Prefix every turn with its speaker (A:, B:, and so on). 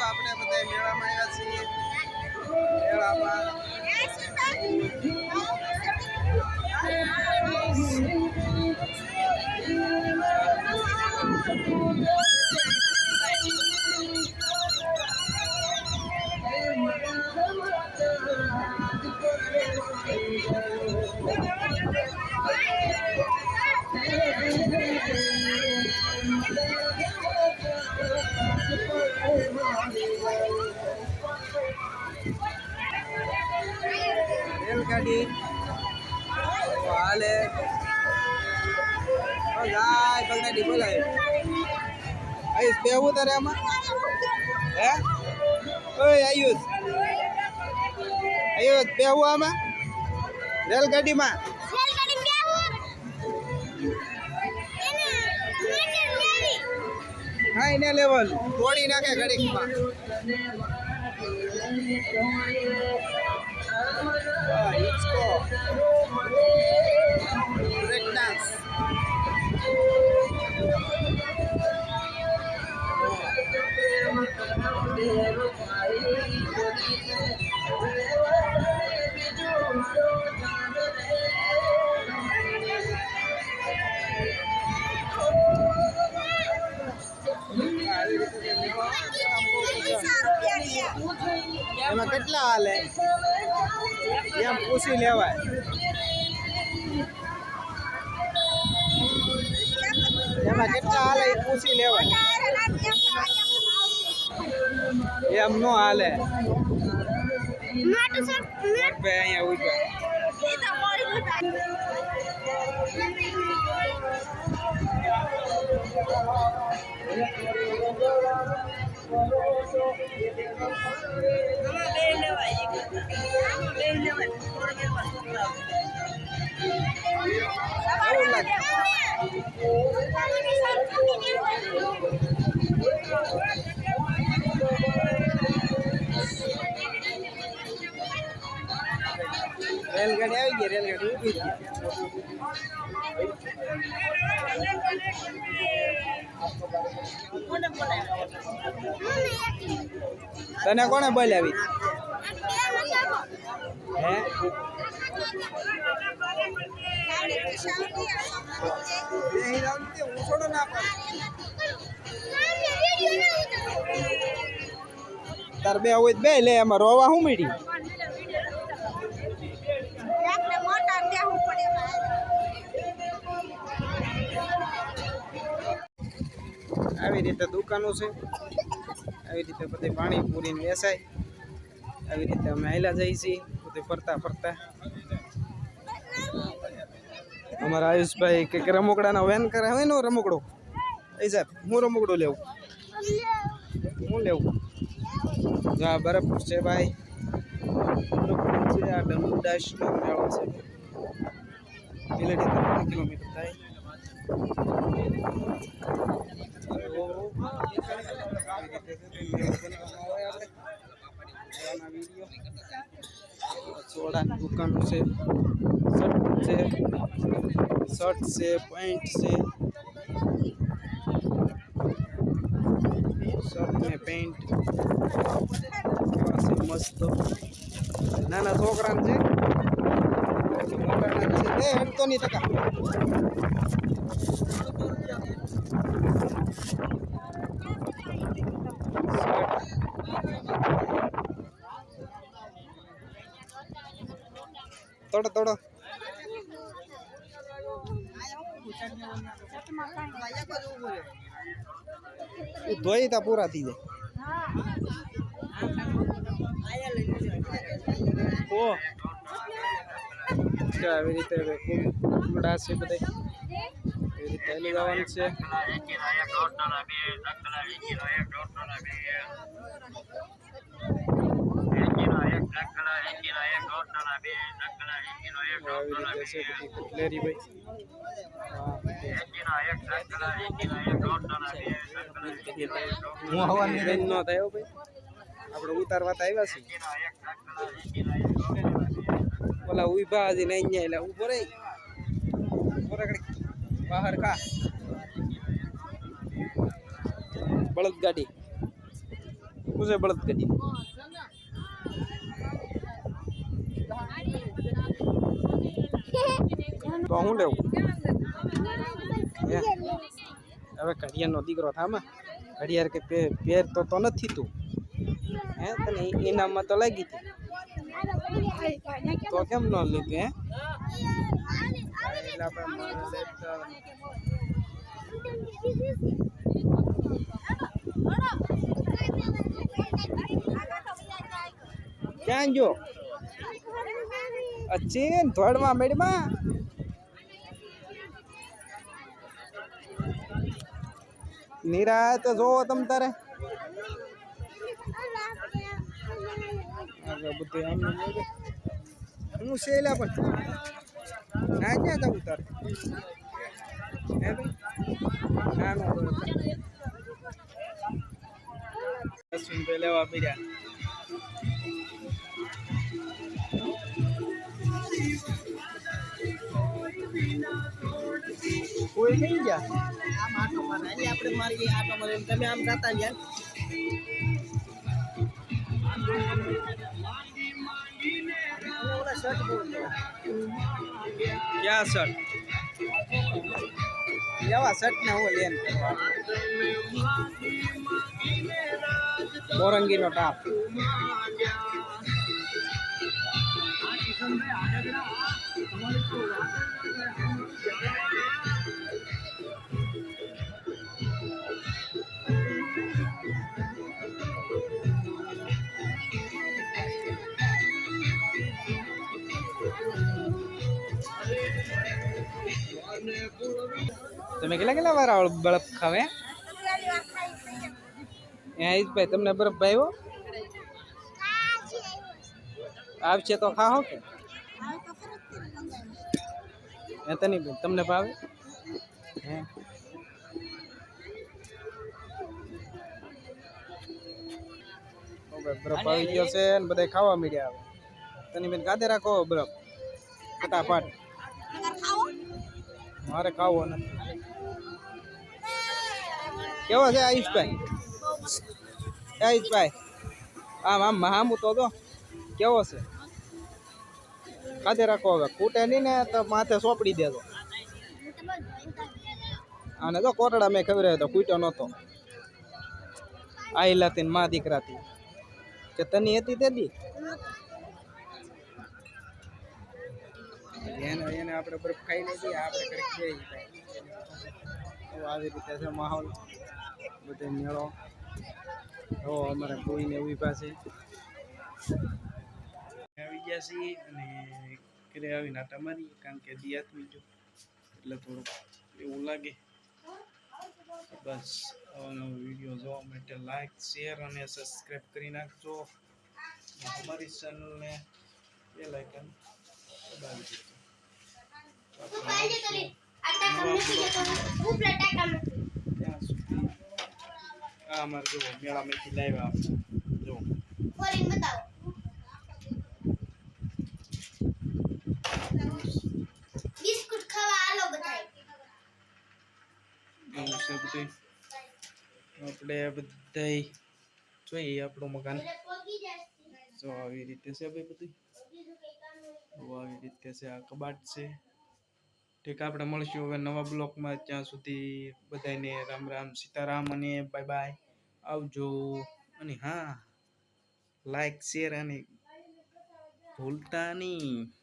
A: આપણે બધા મેળામાં આવ્યા છીએ મેળામાં રેલગાડી હાલે જાય બગડાડી બોલાય આયુષ બેવું તારે આમાં હે ઓય આયુષ બેવું આમાં રેલગાડીમાં હા એને લેવલ તોડી નાખે ઘડીકમાં इसको ब्रेक डांस એમાં કેટલા હાલે એમ પૂછી લેવાય એમાં કેટલા હાલે એ પૂછી લેવાય એમ નો હાલે અહીંયા ઉભા રેલગાડી આવી ગઈ રેલગાડી ઉભી તને કોને બોલાવી હે તાર બે હોય બે લે એમાં રોવા હું મીડી આવી રીતે દુકાનો છે આવી રીતે બધી પાણીપુરી વેચાય આવી રીતે અમે હાલ્યા જઈએ છીએ બધું ફરતા ફરતા અમારા આયુષભાઈ કે રમકડાના વેન કરે હોય ને રમકડો એ સાહેબ હું રમકડો લેવું હું લેવું જા બરફ છે ભાઈ છે આ ડમુડાશનો મેળો છે કિલોમીટર 3 કિલોમીટર થાય સોડાની દુકાન છે શર્ટ છે પેન્ટ છે શર્ટ ને પેન્ટ કેવા છે મસ્ત નાના છોકરાને છે મોટાના છે એ હટતો નહીં ટકા તોડો તોડો ધોઈ તા પૂરા થઈ જાય આવી રીતે કુંડા છે બધા એવી રીતે લગાવવાનું છે કટલેરી હું હવાની રેન્જ નો થયો ભાઈ આપણે ઉતારવા તો આવ્યા છીએ ઓલા ઉભા હજી નહીં એટલે ઉભો રહી બહાર કા બળદ ગાડી શું છે બળદ કદી તો હું લેવું હવે ઘડિયાળનો દીકરો થામાં ઘડિયાળ કે પેર તો નથી તું હે તને ઇનામમાં તો લાગી હતી તો કેમ ન લીધું હે ક્યાં જો અચીન ધોળમાં મેડમાં નીરા તો જોવો તમ તારે હું શેલા પણ ના ક્યાં જવું તારે ના ના લેવા પીડ્યા કોઈ કઈ ગયા આમ આટો મારે એટલે આપણે મારી આટો મારે તમે આમ જતા ગયા क्या शर्ट एवा शर्ट ने वो लेन मोरंगी नो टाप તમે કેટલા વાર બરફ ખાવે ભાઈ તમને બરફ ભાવ્યો આવશે તો ખાઓ કે તને તમને ભાવે હે બરફ આવી ગયો છે ને બધા ખાવા માંડ્યા તને બેન કાઢે રાખો બરફ ફટાફટ મારે ખાવો નથી કેવો છે આયુષભાઈ આમ આમ હામું તો કેવો છે ખાધે રાખો હવે ખૂટે નહીં ને તો માથે સોંપડી દેજો આને તો કોટડા મેં ખબર તો ખૂટ્યો નહોતો આઈલાથી મા દીકરાથી કે તની હતી તે દી એને આપણે બરફ ખાઈ લીધી આપણે કરી આવી રીતે છે માહોલ બધે મેળો હો અમારે કોઈને એવી પાસે આવી ગયા છીએ અને ઘરે આવીને આટા મારી કારણ કે દિયાત બીજું એટલે થોડુંક એવું લાગે બસ આવાનો વિડીયો જોવા માટે લાઈક શેર અને સબસ્ક્રાઈબ કરી નાખજો અમારી ચેનલને બેલ આઇકન દબાવી દેજો અમારે જો મેળામાંથી લાવ્યા જો બિસ્કુટ ખાવા આલો બધાય આપણે બધાય જોઈએ આપણું મકાન જો આવી રીતે છે ભાઈ બધું આવી રીતે છે આ કબાટ છે ઠીક આપણે મળશું હવે નવા બ્લોગમાં ત્યાં સુધી બધાને રામ રામ સીતારામ અને બાય બાય આવજો અને હા લાઈક શેર અને ભૂલતા નહીં